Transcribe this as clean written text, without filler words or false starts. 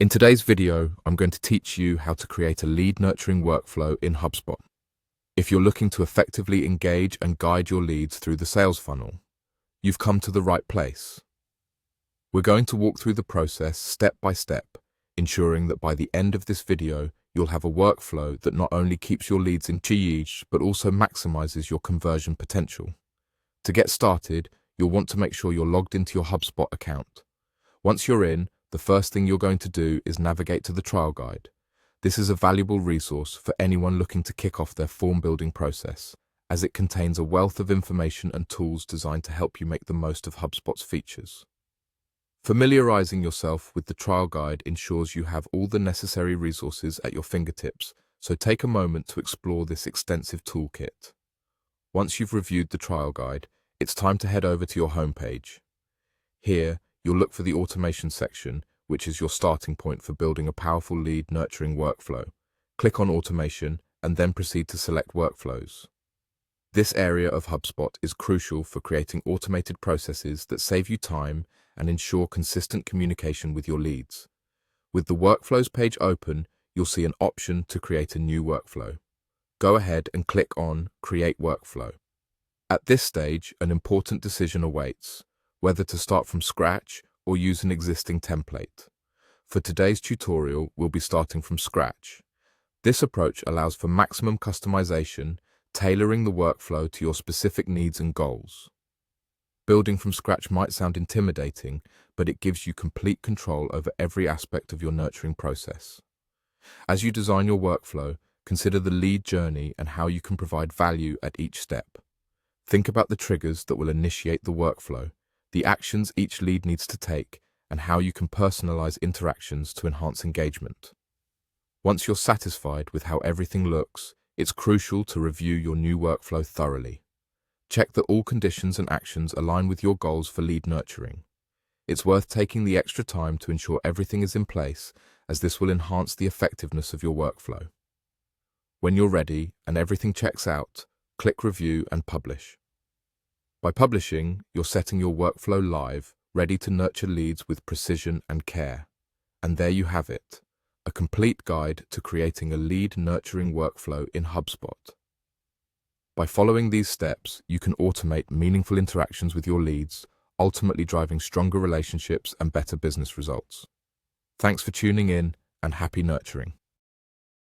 In today's video, I'm going to teach you how to create a lead nurturing workflow in Hubspot. If you're looking to effectively engage and guide your leads through the sales funnel, you've come to the right place. We're going to walk through the process step by step, ensuring that by the end of this video, you'll have a workflow that not only keeps your leads engaged, but also maximizes your conversion potential. To get started, you'll want to make sure you're logged into your Hubspot account. Once you're in, the first thing you're going to do is navigate to the trial guide. This is a valuable resource for anyone looking to kick off their form building process, as it contains a wealth of information and tools designed to help you make the most of HubSpot's features. Familiarizing yourself with the trial guide ensures you have all the necessary resources at your fingertips, so take a moment to explore this extensive toolkit. Once you've reviewed the trial guide, it's time to head over to your homepage. Here, you'll look for the automation section, which is your starting point for building a powerful lead nurturing workflow. Click on automation and then proceed to select workflows. This area of HubSpot is crucial for creating automated processes that save you time and ensure consistent communication with your leads. With the workflows page open, you'll see an option to create a new workflow. Go ahead and click on Create Workflow. At this stage, an important decision awaits: whether to start from scratch or use an existing template. For today's tutorial, we'll be starting from scratch. This approach allows for maximum customization, tailoring the workflow to your specific needs and goals. Building from scratch might sound intimidating, but it gives you complete control over every aspect of your nurturing process. As you design your workflow, consider the lead journey and how you can provide value at each step. Think about the triggers that will initiate the workflow, the actions each lead needs to take, and how you can personalize interactions to enhance engagement. Once you're satisfied with how everything looks, it's crucial to review your new workflow thoroughly. Check that all conditions and actions align with your goals for lead nurturing. It's worth taking the extra time to ensure everything is in place, as this will enhance the effectiveness of your workflow. When you're ready and everything checks out, click Review and Publish. By publishing, you're setting your workflow live, ready to nurture leads with precision and care. And there you have it, a complete guide to creating a lead nurturing workflow in HubSpot. By following these steps, you can automate meaningful interactions with your leads, ultimately driving stronger relationships and better business results. Thanks for tuning in, and happy nurturing.